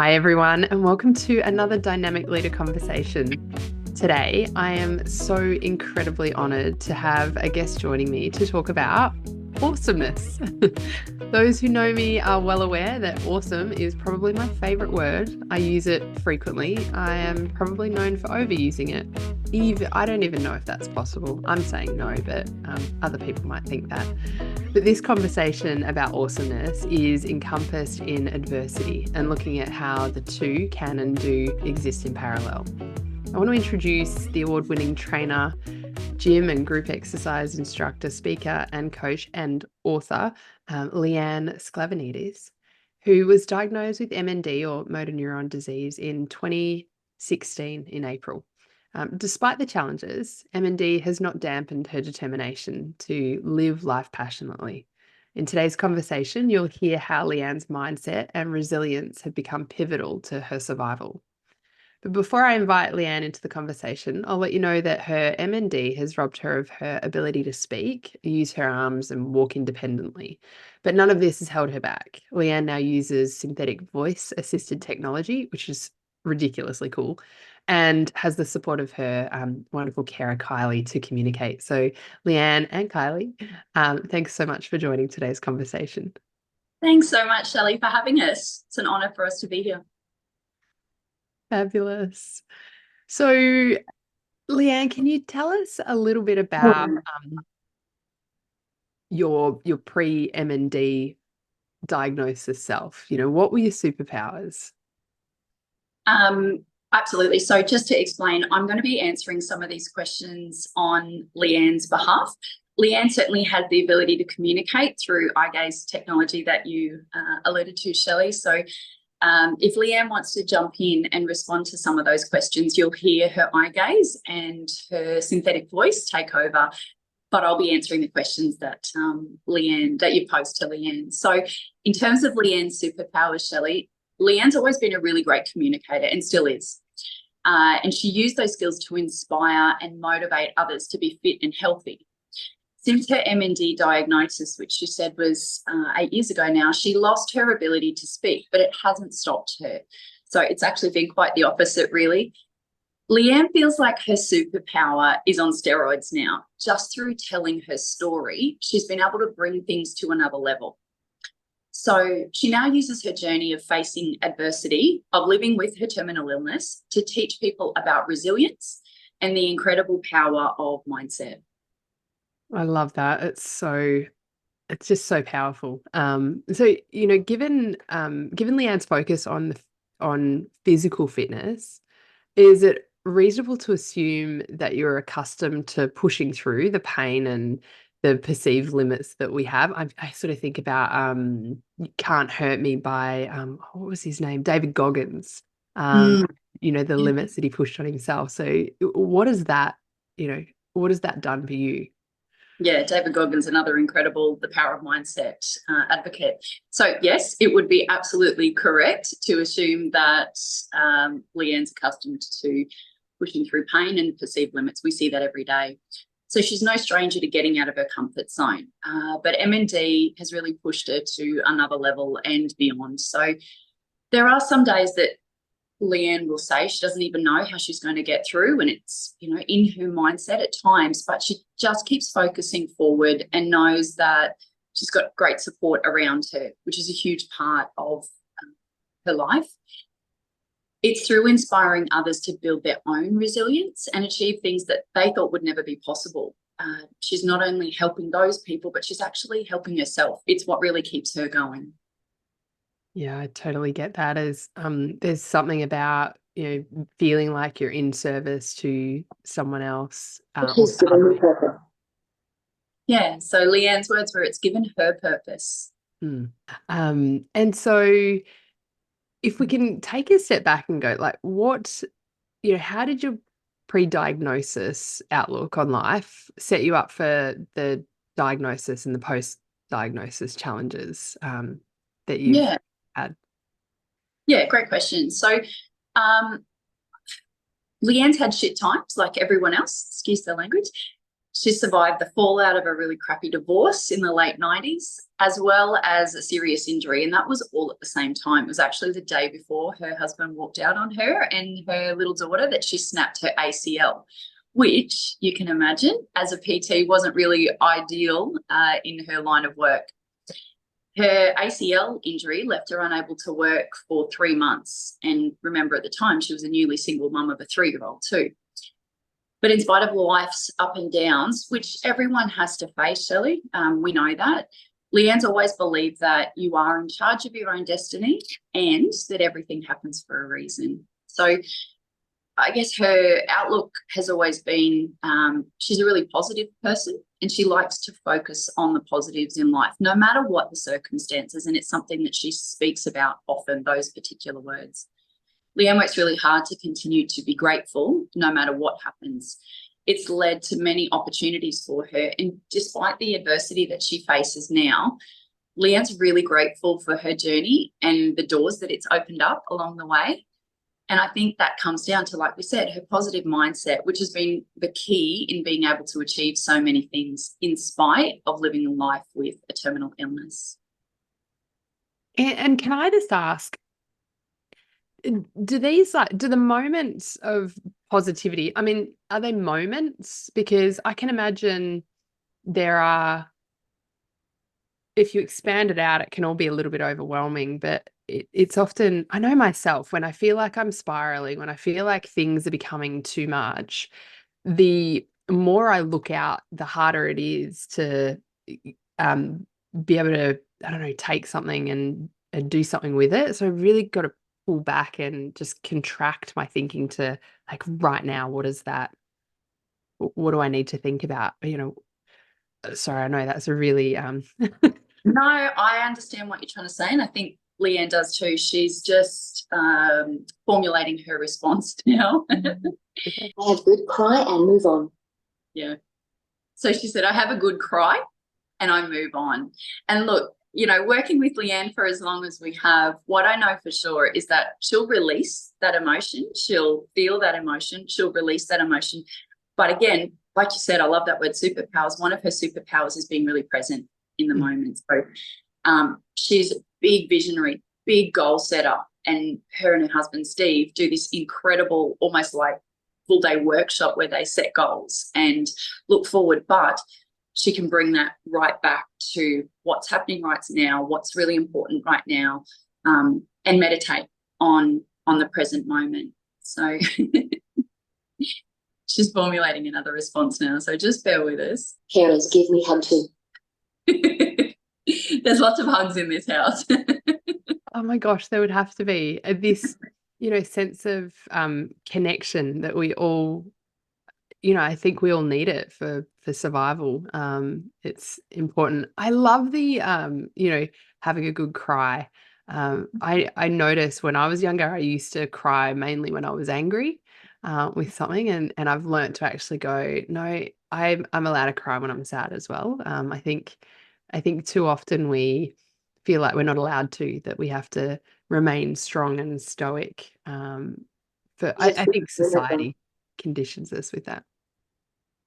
Hi, everyone, and welcome to another Dynamic Leader Conversation. Today, I am so incredibly honoured to have a guest joining me to talk about awesomeness. Those who know me are well aware that awesome is probably my favourite word. I use it frequently. I am probably known for overusing it. I don't even know if that's possible. I'm saying no, but other people might think that. But this conversation about awesomeness is encompassed in adversity and looking at how the two can and do exist in parallel. I want to introduce the award-winning trainer, gym and group exercise instructor, speaker and coach and author, Leanne Sklavenitis, who was diagnosed with MND or motor neuron disease in 2016 in April. Despite the challenges, MND has not dampened her determination to live life passionately. In today's conversation, you'll hear how Leanne's mindset and resilience have become pivotal to her survival. But before I invite Leanne into the conversation, I'll let you know that her MND has robbed her of her ability to speak, use her arms, and walk independently. But none of this has held her back. Leanne now uses synthetic voice-assisted technology, which is ridiculously cool, and has the support of her wonderful carer, Kylie, to communicate. So, Leanne and Kylie, thanks so much for joining today's conversation. Thanks so much, Shelley, for having us. It's an honour for us to be here. Fabulous. So, Leanne, can you tell us a little bit about your pre-MND diagnosis self? What were your superpowers? Absolutely. So just to explain, I'm going to be answering some of these questions on Leanne's behalf. Leanne certainly had the ability to communicate through eye gaze technology that you alluded to, Shelley. So if Leanne wants to jump in and respond to some of those questions, you'll hear her eye gaze and her synthetic voice take over, but I'll be answering the questions that you posed to Leanne. So in terms of Leanne's superpowers, Shelley, Leanne's always been a really great communicator and still is. And she used those skills to inspire and motivate others to be fit and healthy. Since her MND diagnosis, which she said was 8 years ago now, she lost her ability to speak, but it hasn't stopped her. So it's actually been quite the opposite, really. Leanne feels like her superpower is on steroids now. Just through telling her story, she's been able to bring things to another level. So she now uses her journey of facing adversity, of living with her terminal illness, to teach people about resilience and the incredible power of mindset. I love that. It's just so powerful. So, given Leanne's focus on physical fitness, is it reasonable to assume that you're accustomed to pushing through the pain and the perceived limits that we have? I sort of think about "You Can't Hurt Me" by what was his name? David Goggins. The limits that he pushed on himself. So what is that, what has that done for you? Yeah, David Goggins, another incredible The Power of Mindset advocate. So yes, it would be absolutely correct to assume that Leanne's accustomed to pushing through pain and perceived limits. We see that every day. So she's no stranger to getting out of her comfort zone. But MND has really pushed her to another level and beyond. So there are some days that Leanne will say she doesn't even know how she's going to get through, and it's, in her mindset at times, but she just keeps focusing forward and knows that she's got great support around her, which is a huge part of her life. It's through inspiring others to build their own resilience and achieve things that they thought would never be possible. She's not only helping those people, but she's actually helping herself. It's what really keeps her going. Yeah, I totally get that. There's something about, feeling like you're in service to someone else, or She's to given other me people. purpose. Yeah, so Leanne's words were, it's given her purpose. And so if we can take a step back and go, like, how did your pre-diagnosis outlook on life set you up for the diagnosis and the post-diagnosis challenges that you've Yeah, had? yeah, great question. So Leanne's had shit times like everyone else, excuse the language. She survived the fallout of a really crappy divorce in the late 90s, as well as a serious injury. And that was all at the same time. It was actually the day before her husband walked out on her and her little daughter that she snapped her ACL, which you can imagine as a PT wasn't really ideal in her line of work. Her ACL injury left her unable to work for 3 months. And remember, at the time, she was a newly single mum of a 3-year-old too. But in spite of life's up and downs, which everyone has to face, Shelley, we know that, Leanne's always believed that you are in charge of your own destiny and that everything happens for a reason. So I guess her outlook has always been she's a really positive person and she likes to focus on the positives in life, no matter what the circumstances. And it's something that she speaks about often, those particular words. Leanne works really hard to continue to be grateful no matter what happens. It's led to many opportunities for her. And despite the adversity that she faces now, Leanne's really grateful for her journey and the doors that it's opened up along the way. And I think that comes down to, like we said, her positive mindset, which has been the key in being able to achieve so many things in spite of living a life with a terminal illness. And can I just ask, do the moments of positivity, I mean, are they moments? Because I can imagine there are, if you expand it out, it can all be a little bit overwhelming, but it's often, I know myself, when I feel like I'm spiraling, when I feel like things are becoming too much, the more I look out, the harder it is to be able to, I don't know, take something and do something with it. So I've really got to pull back and just contract my thinking to, like, right now, what do I need to think about? Sorry, I know that's a really No, I understand what you're trying to say, and I think Leanne does too. She's just formulating her response now. I have a good cry and move on. Yeah. So she said, I have a good cry and I move on. And look, working with Leanne for as long as we have, what I know for sure is that she'll release that emotion. She'll feel that emotion. She'll release that emotion. But again, like you said, I love that word, superpowers. One of her superpowers is being really present in the moment. So she's a big visionary, big goal setter. And her and her husband, Steve, do this incredible, almost like full-day workshop where they set goals and look forward. But she can bring that right back to what's happening right now, what's really important right now, and meditate on the present moment. So she's formulating another response now, so just bear with us. Carers, give me hug too. There's lots of hugs in this house. Oh my gosh, there would have to be this, sense of connection that we all, I think we all need it for survival. It's important. I love the, having a good cry. I noticed when I was younger, I used to cry mainly when I was angry with something, and I've learned to actually go, no, I'm allowed to cry when I'm sad as well. I think too often we feel like we're not allowed to, that we have to remain strong and stoic. I think society conditions us with that.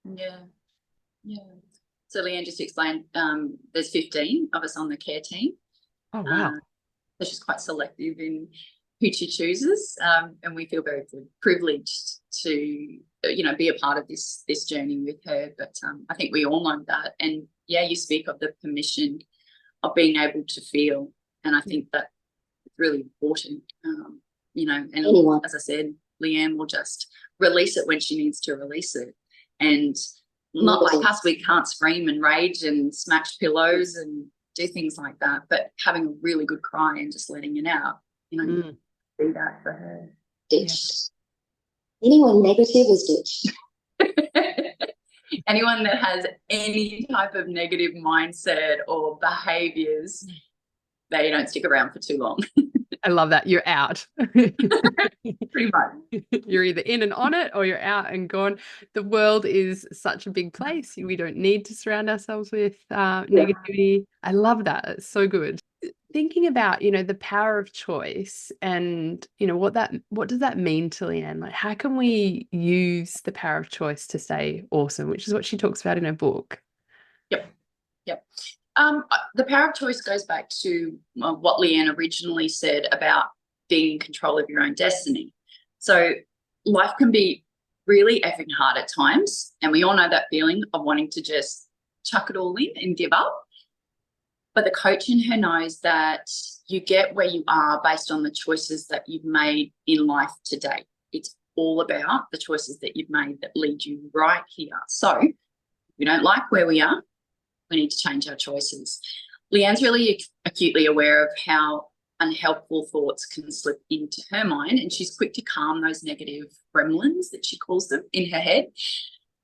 Yeah. So Leanne just explained there's 15 of us on the care team. Oh, wow. So she's quite selective in who she chooses, and we feel very privileged to be a part of this journey with her. But I think we all know that. And yeah, you speak of the permission of being able to feel, and I think that it's really important. And Anyone. As I said, Leanne will just release it when she needs to release it. And not like us, we can't scream and rage and smash pillows and do things like that, but having a really good cry and just letting it out, do that for her. Ditched. Yeah. Anyone negative is ditched. Anyone that has any type of negative mindset or behaviours, they don't stick around for too long. I love that. You're out. Pretty much. You're either in and on it or you're out and gone. The world is such a big place. We don't need to surround ourselves with negativity. I love that. It's so good. thinking about, the power of choice and, what does that mean to Leanne? Like, how can we use the power of choice to stay awesome, which is what she talks about in her book? Yep. The power of choice goes back to what Leanne originally said about being in control of your own destiny. So life can be really effing hard at times, and we all know that feeling of wanting to just chuck it all in and give up. But the coach in her knows that you get where you are based on the choices that you've made in life today. It's all about the choices that you've made that lead you right here. So if we don't like where we are, we need to change our choices. Leanne's really acutely aware of how unhelpful thoughts can slip into her mind, and she's quick to calm those negative gremlins that she calls them in her head.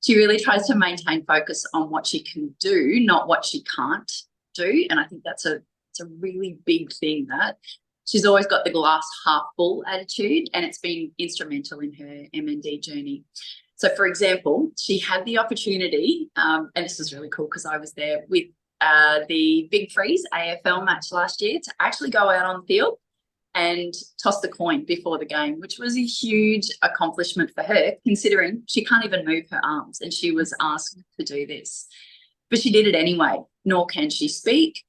She really tries to maintain focus on what she can do, not what she can't do. And I think it's a really big thing, that she's always got the glass half full attitude, and it's been instrumental in her MND journey. So, for example, she had the opportunity, and this was really cool because I was there with the Big Freeze AFL match last year, to actually go out on the field and toss the coin before the game, which was a huge accomplishment for her, considering she can't even move her arms, and she was asked to do this. But she did it anyway, nor can she speak.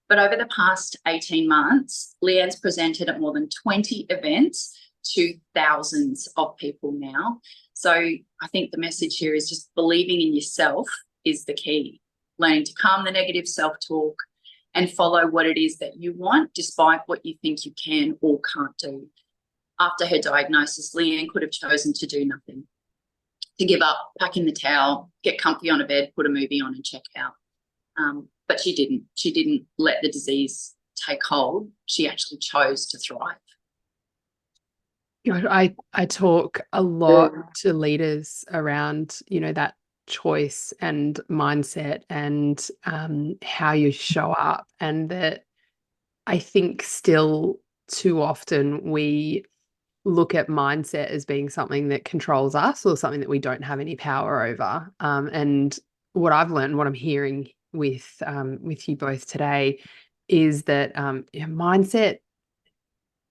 But over the past 18 months, Leanne's presented at more than 20 events to thousands of people now. So I think the message here is just believing in yourself is the key. Learning to calm the negative self-talk and follow what it is that you want, despite what you think you can or can't do. After her diagnosis, Leanne could have chosen to do nothing, to give up, pack in the towel, get comfy on a bed, put a movie on and check out. But she didn't. She didn't let the disease take hold. She actually chose to thrive. I talk a lot to leaders around, that choice and mindset and how you show up, and that I think still too often we look at mindset as being something that controls us or something that we don't have any power over. And what I've learned, what I'm hearing with you both today, is that mindset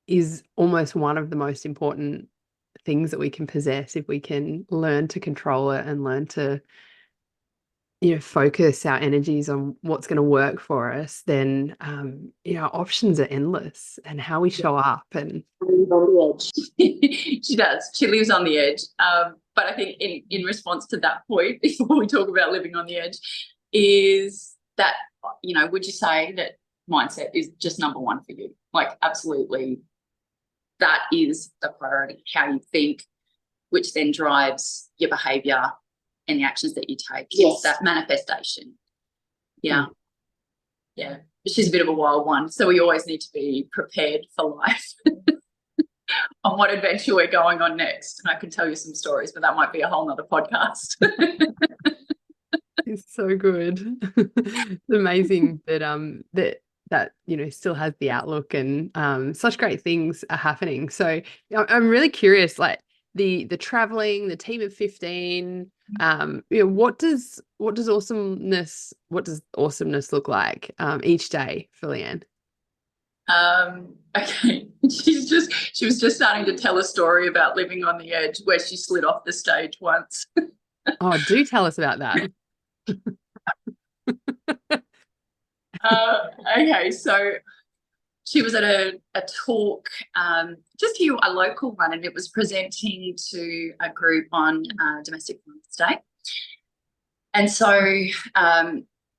is almost one of the most important things that we can possess. If we can learn to control it and learn to focus our energies on what's going to work for us, then options are endless, and how we show up. And Live on the edge. She does. She lives on the edge. But I think in response to that point, before we talk about living on the edge, is that, would you say that mindset is just number one for you? Like, absolutely, that is the priority, how you think, which then drives your behaviour and the actions that you take. Yes. That manifestation. Yeah. Yeah. She's a bit of a wild one, so we always need to be prepared for life on what adventure we're going on next. And I can tell you some stories, but that might be a whole nother podcast. it's so good. It's amazing that still has the outlook, and such great things are happening. So I'm really curious, like the traveling, the team of 15, what does awesomeness look like each day for Leanne? Okay, she was just starting to tell a story about living on the edge, where she slid off the stage once. Oh, do tell us about that. Okay, so she was at a talk, just here, a local one, and it was presenting to a group on Domestic Violence Day. And so,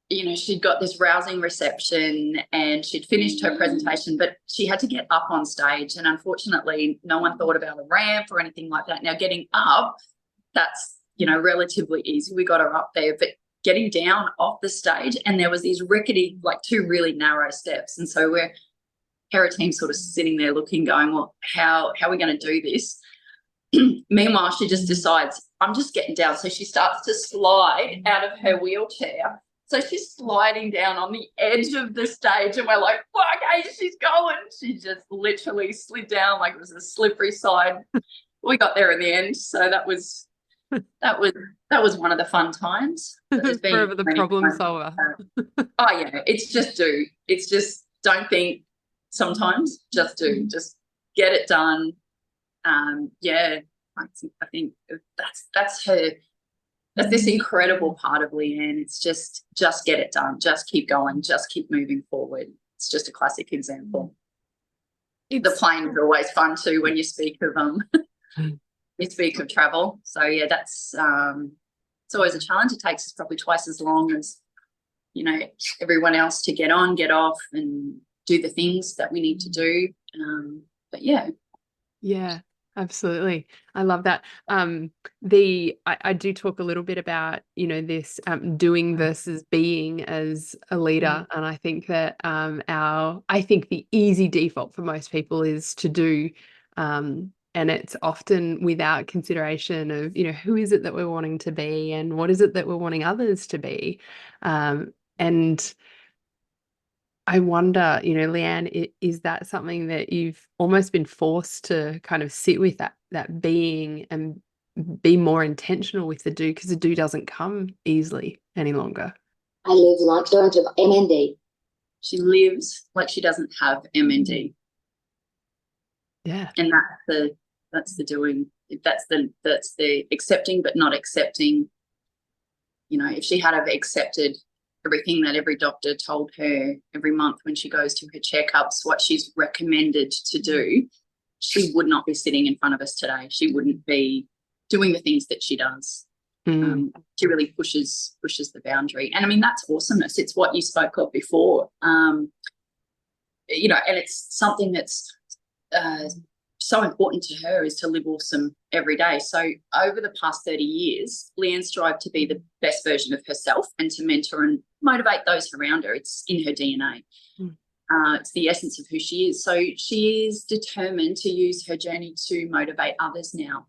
she'd got this rousing reception and she'd finished her presentation, but she had to get up on stage. And unfortunately, no one thought about a ramp or anything like that. Now, getting up, that's, relatively easy. We got her up there, but getting down off the stage, and there was these rickety, like two really narrow steps. And so her team sort of sitting there looking, going, well, how are we going to do this? Meanwhile, she just decides, I'm just getting down. So she starts to slide out of her wheelchair. So she's sliding down on the edge of the stage, and we're like, well, okay, she's going. She just literally slid down like it was a slippery slide. We got there in the end. So that was one of the fun times. Forever the problem solver. Oh yeah, it's just don't think sometimes. Just get it done. Yeah, I think that's this incredible part of Leanne. It's just get it done, just keep going, just keep moving forward. It's just a classic example. The plane is always fun too when you speak of you speak of travel. So yeah, that's it's always a challenge. It takes us probably twice as long as, you know, everyone else to get on, get off, and do the things that we need to do. But yeah. Yeah, absolutely. I love that. I do talk a little bit about, you know, this doing versus being as a leader. And I think that I think the easy default for most people is to do. And it's often without consideration of, you know, who is it that we're wanting to be and what is it that we're wanting others to be. And I wonder, you know, Leanne, is that something that you've almost been forced to kind of sit with, that being and be more intentional with the do, because the do doesn't come easily any longer? I live like don't have MND. She lives like she doesn't have MND. Yeah. And that's the doing. That's the accepting but not accepting. You know, if she had have accepted everything that every doctor told her every month when she goes to her checkups, what she's recommended to do, she would not be sitting in front of us today. She wouldn't be doing the things that she does. She really pushes the boundary. And I mean, that's awesomeness. It's what you spoke of before. You know, and it's something that's so important to her, is to live awesome every day. So over the past 30 years, Leanne strived to be the best version of herself and to mentor and motivate those around her. It's in her DNA. It's the essence of who she is. So she is determined to use her journey to motivate others now.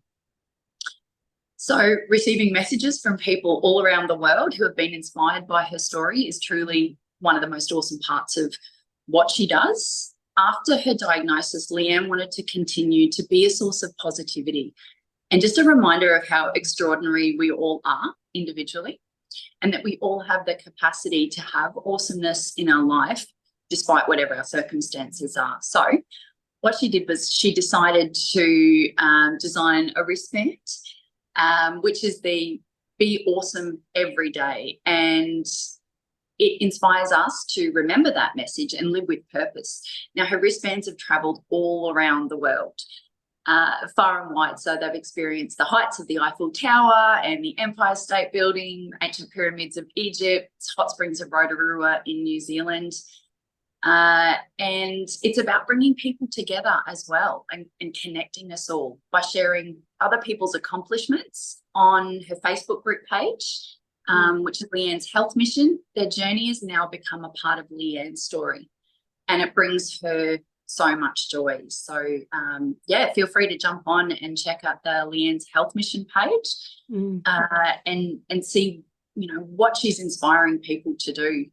So receiving messages from people all around the world who have been inspired by her story is truly one of the most awesome parts of what she does. After her diagnosis, Leanne wanted to continue to be a source of positivity and just a reminder of how extraordinary we all are individually, and that we all have the capacity to have awesomeness in our life despite whatever our circumstances are. So what she did was she decided to design a wristband, which is the Be Awesome Every Day. And it inspires us to remember that message and live with purpose. Now, her wristbands have travelled all around the world, far and wide. So they've experienced the heights of the Eiffel Tower and the Empire State Building, ancient pyramids of Egypt, hot springs of Rotorua in New Zealand. And it's about bringing people together as well, and connecting us all by sharing other people's accomplishments on her Facebook group page, which is Leanne's Health Mission. Their journey has now become a part of Leanne's story, and it brings her so much joy. So yeah, feel free to jump on and check out the Leanne's Health Mission page, and see, you know, what she's inspiring people to do.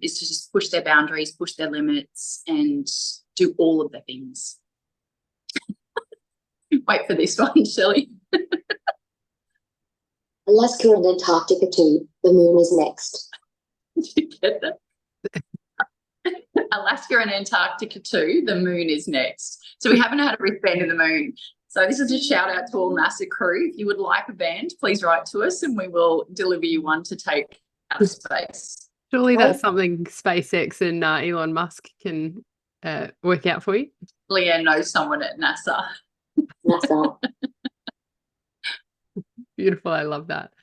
Is to just push their boundaries, push their limits, and do all of the things. Wait for this one, Shelley. Alaska and Antarctica too. The moon is next. Did you get that? Alaska and Antarctica too. The moon is next. So we haven't had a wristband in the moon. So this is a shout out to all NASA crew. If you would like a band, please write to us and we will deliver you one to take out of space. Surely that's something SpaceX and Elon Musk can work out for you. Leanne knows someone at NASA. NASA. Beautiful. I love that.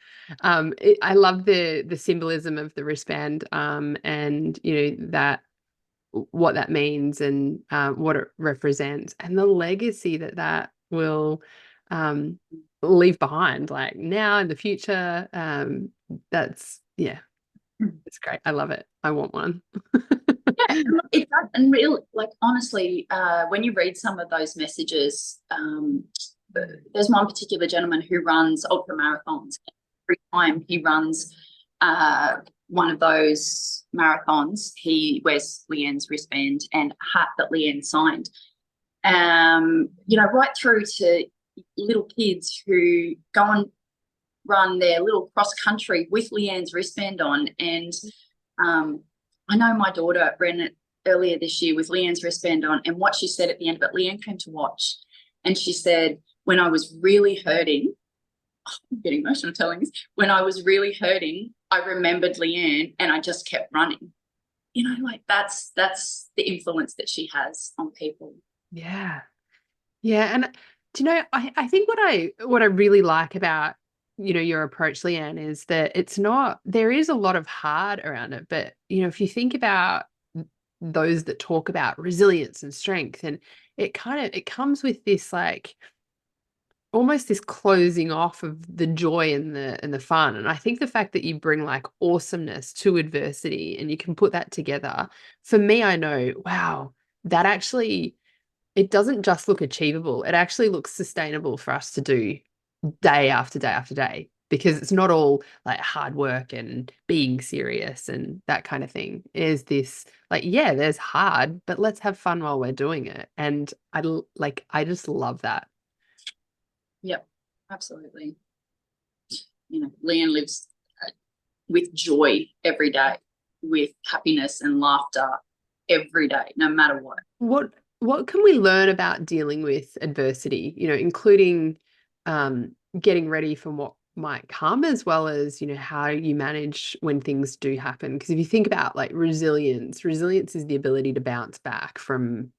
I love the symbolism of the wristband, and you know that what that means and what it represents, and the legacy that will leave behind, like now in the future. That's it's great. I love it. I want one. Yeah, it does. And real, like, honestly, when you read some of those messages, there's one particular gentleman who runs ultra marathons. Every time he runs one of those marathons, he wears Leanne's wristband and a hat that Leanne signed. You know, right through to little kids who go and run their little cross country with Leanne's wristband on. And I know my daughter ran earlier this year with Leanne's wristband on, and what she said at the end of it, Leanne came to watch, and she said, when I was really hurting, I'm getting emotional telling this, when I was really hurting, I remembered Leanne and I just kept running. You know, like that's the influence that she has on people. Yeah. Yeah. And do you know, I think what I really like about, you know, your approach, Leanne, is that it's not, there is a lot of hard around it, but, you know, if you think about those that talk about resilience and strength, and it comes with this, like, almost this closing off of the joy and the fun. And I think the fact that you bring like awesomeness to adversity and you can put that together, for me, I know, wow, that actually, it doesn't just look achievable. It actually looks sustainable for us to do day after day after day, because it's not all like hard work and being serious and that kind of thing. Is this like, yeah, there's hard, but let's have fun while we're doing it. And I just love that. Yep, absolutely. You know, Leanne lives with joy every day, with happiness and laughter every day, no matter what. What can we learn about dealing with adversity, you know, including getting ready for what might come, as well as, you know, how you manage when things do happen? Because if you think about like resilience is the ability to bounce back from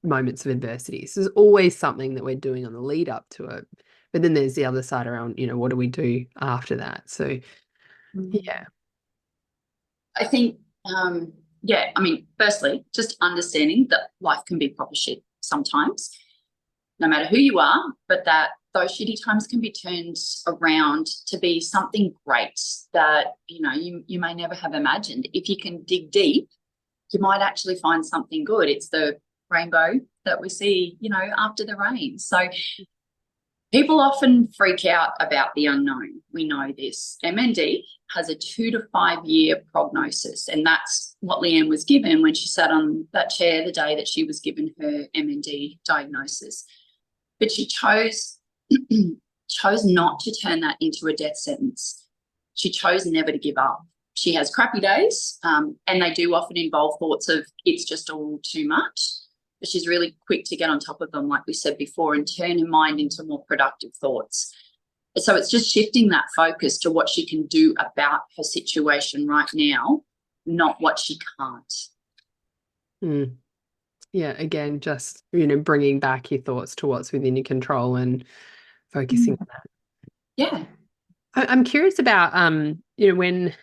moments of adversity. So there's always something that we're doing on the lead up to it. But then there's the other side around, you know, what do we do after that? So, yeah. I think, yeah, I mean, firstly, just understanding that life can be proper shit sometimes, no matter who you are, but that those shitty times can be turned around to be something great that, you know, you may never have imagined. If you can dig deep, you might actually find something good. It's the rainbow that we see, you know, after the rain. So people often freak out about the unknown. We know this. MND has a 2 to 5 year prognosis, and that's what Leanne was given when she sat on that chair the day that she was given her MND diagnosis. But she chose not to turn that into a death sentence. She chose never to give up. She has crappy days, and they do often involve thoughts of it's just all too much. But she's really quick to get on top of them, like we said before, and turn her mind into more productive thoughts. So it's just shifting that focus to what she can do about her situation right now, not what she can't. Yeah, again, just, you know, bringing back your thoughts to what's within your control and focusing on that. Yeah. I'm curious about, you know, when,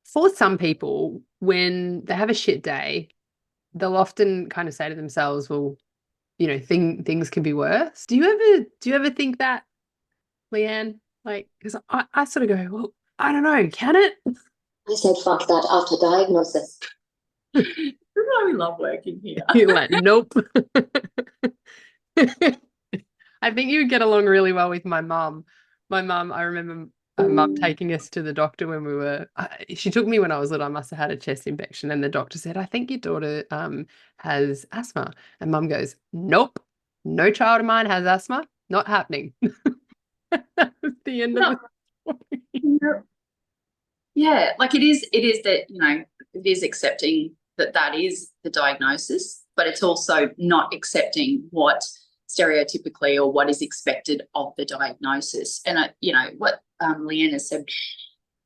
for some people, when they have a shit day, they'll often kind of say to themselves, well, you know, things can be worse. Do you ever think that, Leanne? Like, because I sort of go, well, I don't know, can it? I said fuck that after diagnosis. That's why we love working here. You're like, nope. I think you would get along really well with my mum. My mum, I remember mum taking us to the doctor when we were, she took me when I was little. I must have had a chest infection, and the doctor said, I think your daughter has asthma. And mum goes, nope, no child of mine has asthma, not happening. That was the end of the story. Yeah, like it is that, you know, it is accepting that is the diagnosis, but it's also not accepting what stereotypically or what is expected of the diagnosis. And, you know, what Leanne has said,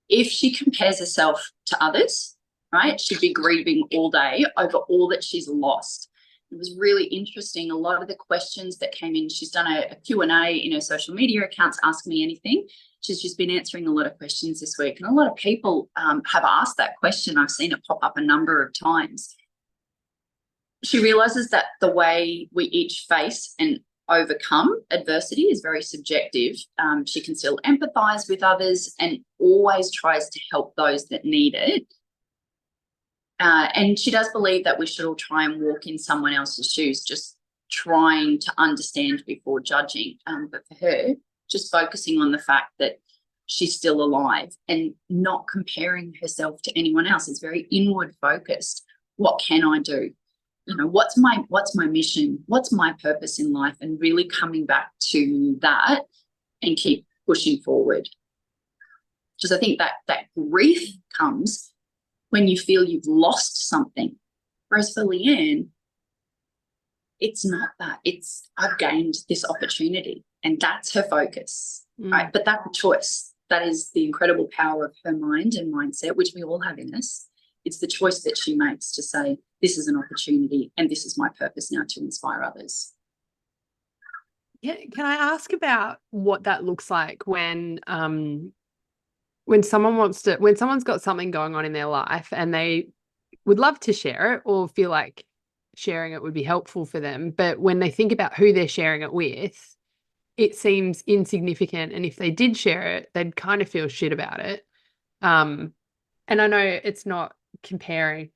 if she compares herself to others, right, she'd be grieving all day over all that she's lost. It was really interesting. A lot of the questions that came in, she's done a Q&A in her social media accounts, Ask Me Anything. She's just been answering a lot of questions this week. And a lot of people have asked that question. I've seen it pop up a number of times. She realises that the way we each face and overcome adversity is very subjective. She can still empathise with others and always tries to help those that need it. And she does believe that we should all try and walk in someone else's shoes, just trying to understand before judging. But for her, just focusing on the fact that she's still alive and not comparing herself to anyone else. It's very inward focused. What can I do? You know, what's my mission? What's my purpose in life? And really coming back to that and keep pushing forward. Because I think that grief comes when you feel you've lost something. Whereas for Leanne, it's not that. It's I've gained this opportunity, and that's her focus, right? But that's a choice. That is the incredible power of her mind and mindset, which we all have in us. It's the choice that she makes to say, this is an opportunity and this is my purpose now to inspire others. Yeah, can I ask about what that looks like when someone's got something going on in their life and they would love to share it or feel like sharing it would be helpful for them, but when they think about who they're sharing it with, it seems insignificant, and if they did share it, they'd kind of feel shit about it. And I know it's not comparing.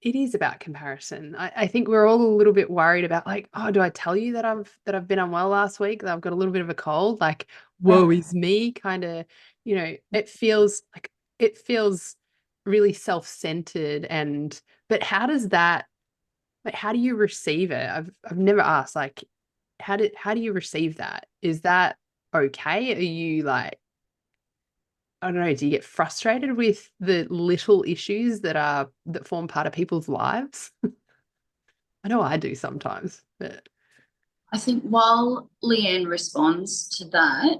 It is about comparison. I think we're all a little bit worried about, like, oh, do I tell you that I've been unwell last week, that I've got a little bit of a cold? Like, woe is me, kind of, it feels really self-centered. But how does that, like, how do you receive it? I've never asked, like, how do you receive that? Is that okay? Are you like, I don't know, do you get frustrated with the little issues that form part of people's lives? I know I do sometimes, but I think while Leanne responds to that,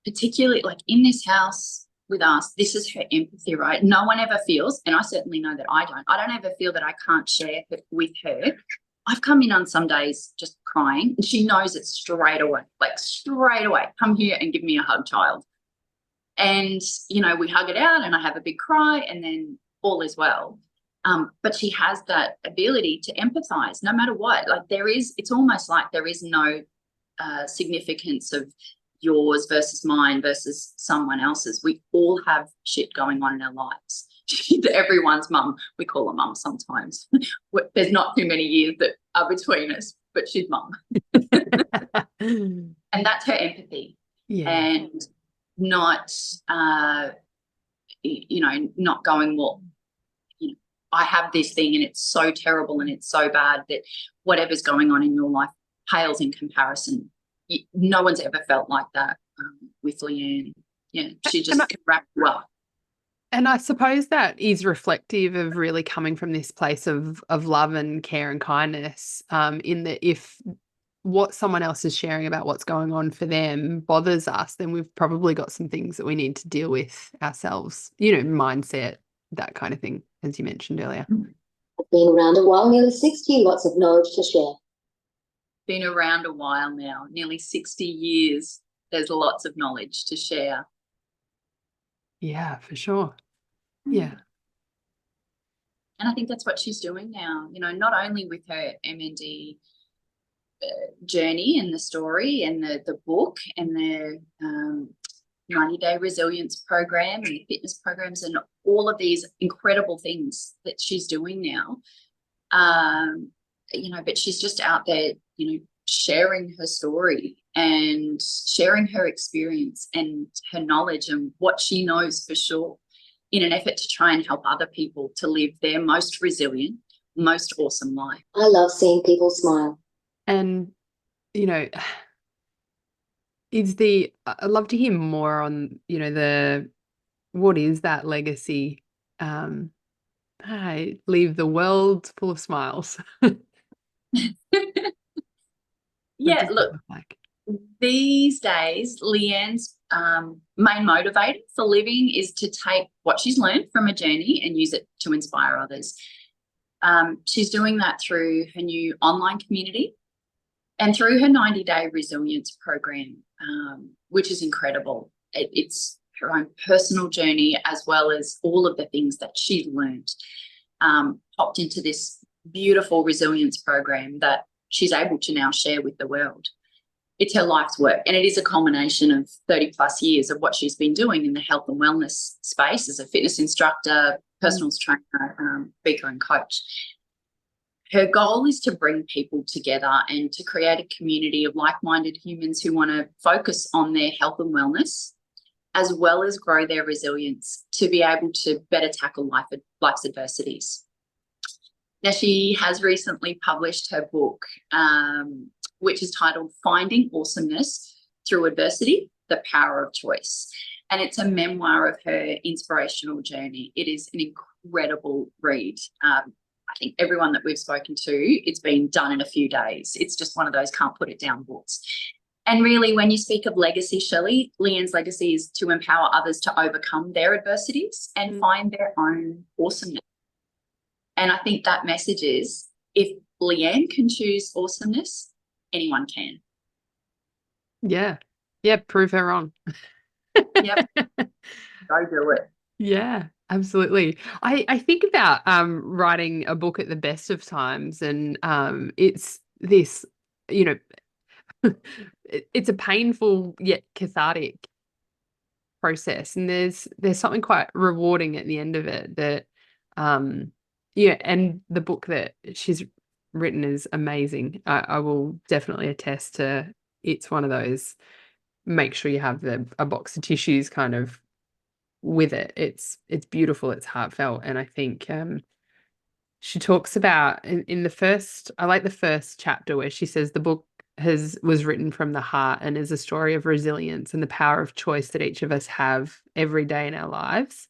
particularly like in this house with us, this is her empathy, right? No one ever feels, and I certainly know that I don't ever feel that I can't share it with her. I've come in on some days just crying, and she knows it straight away, come here and give me a hug, child. And, we hug it out and I have a big cry and then all is well. But she has that ability to empathize no matter what. Like it's almost like there is no significance of yours versus mine versus someone else's. We all have shit going on in our lives. She's everyone's mum. We call her mum sometimes. There's not too many years that are between us, but she's mum. And that's her empathy. Yeah. And not not going, well, I have this thing and it's so terrible and it's so bad that whatever's going on in your life pales in comparison. No one's ever felt like that with Leanne. Yeah, she just can wrap you up. And I suppose that is reflective of really coming from this place of love and care and kindness, in that if what someone else is sharing about what's going on for them bothers us, then we've probably got some things that we need to deal with ourselves, mindset, that kind of thing, as you mentioned earlier. I've been around a while, nearly 60, lots of knowledge to share. Been around a while now, nearly 60 years. There's lots of knowledge to share. Yeah, for sure. Yeah. And I think that's what she's doing now, not only with her MND journey and the story and the book and the 90-day resilience program and the fitness programs and all of these incredible things that she's doing now. But she's just out there, sharing her story and sharing her experience and her knowledge and what she knows for sure, in an effort to try and help other people to live their most resilient, most awesome life. I love seeing people smile. And, I'd love to hear more on, what is that legacy? I leave the world full of smiles. Yeah, look, these days, Leanne's main motivator for living is to take what she's learned from a journey and use it to inspire others. She's doing that through her new online community and through her 90-day resilience program, which is incredible. It's her own personal journey as well as all of the things that she's learned, popped into this beautiful resilience program that she's able to now share with the world. It's her life's work, and it is a culmination of 30 plus years of what she's been doing in the health and wellness space as a fitness instructor, personal trainer, speaker and coach. Her goal is to bring people together and to create a community of like-minded humans who want to focus on their health and wellness, as well as grow their resilience to be able to better tackle life's adversities. Now, she has recently published her book, which is titled Finding Awesomeness Through Adversity, The Power of Choice. and it's a memoir of her inspirational journey. It is an incredible read. I think everyone that we've spoken to, it's been done in a few days. It's just one of those can't put it down books. And really, when you speak of legacy, Shelley, Leanne's legacy is to empower others to overcome their adversities and find their own awesomeness. And I think that message is, if Leanne can choose awesomeness, anyone can. Yeah. Yeah, prove her wrong. Yep. Go do it. Yeah, absolutely. I think about writing a book at the best of times, and it's this, you know, it's a painful yet cathartic process, and there's something quite rewarding at the end of it that yeah, and the book that she's written is amazing. I will definitely attest to, it's one of those, make sure you have a box of tissues kind of with it. It's beautiful, it's heartfelt, and I think she talks about in the first, I like the first chapter where she says the book was written from the heart and is a story of resilience and the power of choice that each of us have every day in our lives.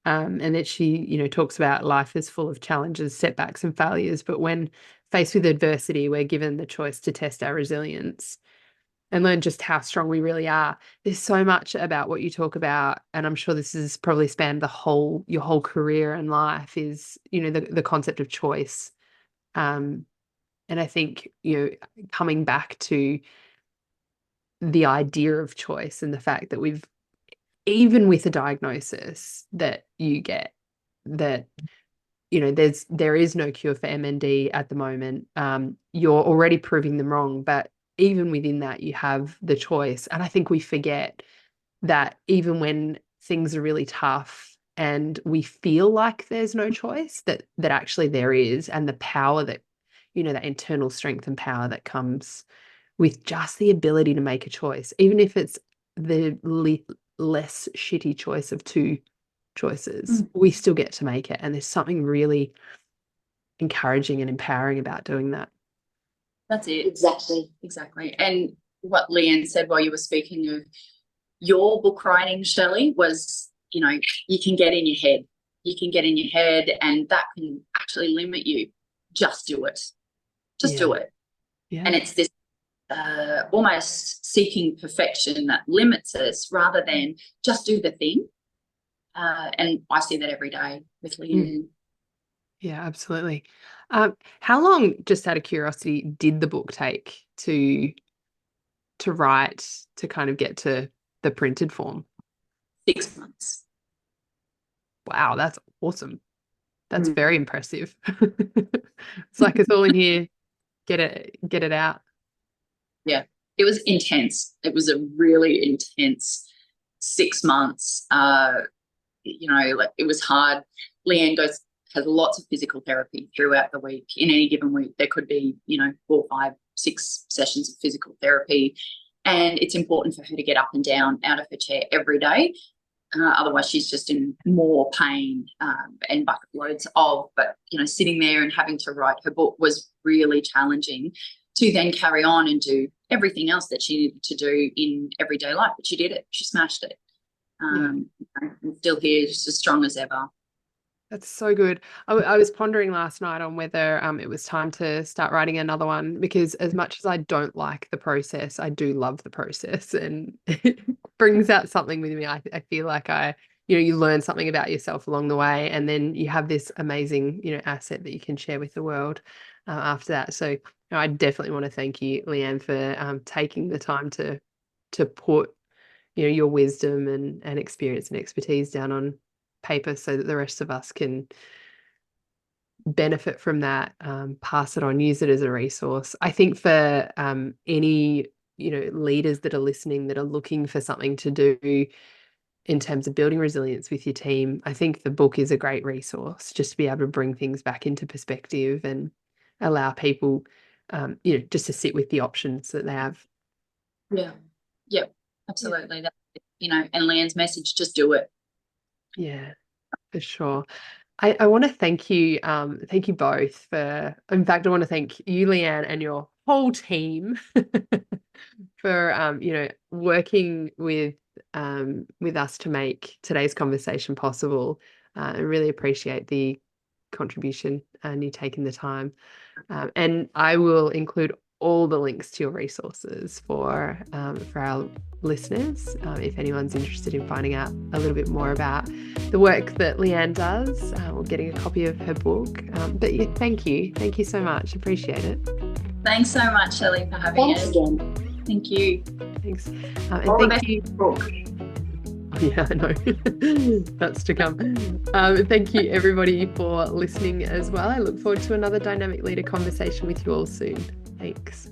And that she, you know, talks about life is full of challenges, setbacks, and failures, but when faced with adversity, we're given the choice to test our resilience and learn just how strong we really are. There's so much about what you talk about, and I'm sure this has probably spanned your whole career and life, is, you know, the concept of choice. And I think, you know, coming back to the idea of choice and the fact that even with a diagnosis that you get, that, you know, there is no cure for MND at the moment. You're already proving them wrong, but even within that, you have the choice. And I think we forget that even when things are really tough and we feel like there's no choice, that actually there is, and the power that, you know, that internal strength and power that comes with just the ability to make a choice, even if it's the less shitty choice of two choices, we still get to make it. And there's something really encouraging and empowering about doing that. That's it. Exactly. And what Leanne said while you were speaking of your book writing, Shelley, was, you know, you can get in your head. You can get in your head, and that can actually limit you. Just do it. Just do it. Yeah. And it's this almost seeking perfection that limits us rather than just do the thing. And I see that every day with Leanne. Yeah, absolutely. How long, just out of curiosity, did the book take to write, to kind of get to the printed form? 6 months. Wow, that's awesome. That's very impressive. It's like it's all in here. Get it out. Yeah, it was intense. It was a really intense 6 months. You know, like, it was hard. Leanne has lots of physical therapy throughout the week. In any given week, there could be, you know, 4, 5, 6 sessions of physical therapy. And it's important for her to get up and down out of her chair every day. Otherwise, she's just in more pain and bucket loads of. But, you know, sitting there and having to write her book was really challenging, to then carry on and do everything else that she needed to do in everyday life. But she did it. She smashed it. I'm still here, just as strong as ever. That's so good. I was pondering last night on whether it was time to start writing another one, because as much as I don't like the process, I do love the process, and it brings out something with me. I feel like you learn something about yourself along the way, and then you have this amazing, you know, asset that you can share with the world after that. So, you know, I definitely want to thank you, Leanne, for taking the time to put, you know, your wisdom and experience and expertise down on paper so that the rest of us can benefit from that, pass it on, use it as a resource. I think for any, you know, leaders that are listening that are looking for something to do in terms of building resilience with your team, I think the book is a great resource, just to be able to bring things back into perspective and allow people, you know, just to sit with the options that they have. Yeah, absolutely. That's, you know, and Leanne's message, just do it. Yeah, for sure. I want to thank you both for, in fact, I want to thank you, Leanne, and your whole team for, you know, working with with us to make today's conversation possible. I really appreciate the contribution and you taking the time. And I will include all the links to your resources for our listeners, if anyone's interested in finding out a little bit more about the work that Leanne does, or getting a copy of her book. But yeah, thank you so much. Appreciate it. Thanks so much, Shelley, for having us. Again. Thank you. Thanks. And All the thank best you. book. Yeah, I know. That's to come. Thank you, everybody, for listening as well. I look forward to another Dynamic Leader conversation with you all soon. Thanks.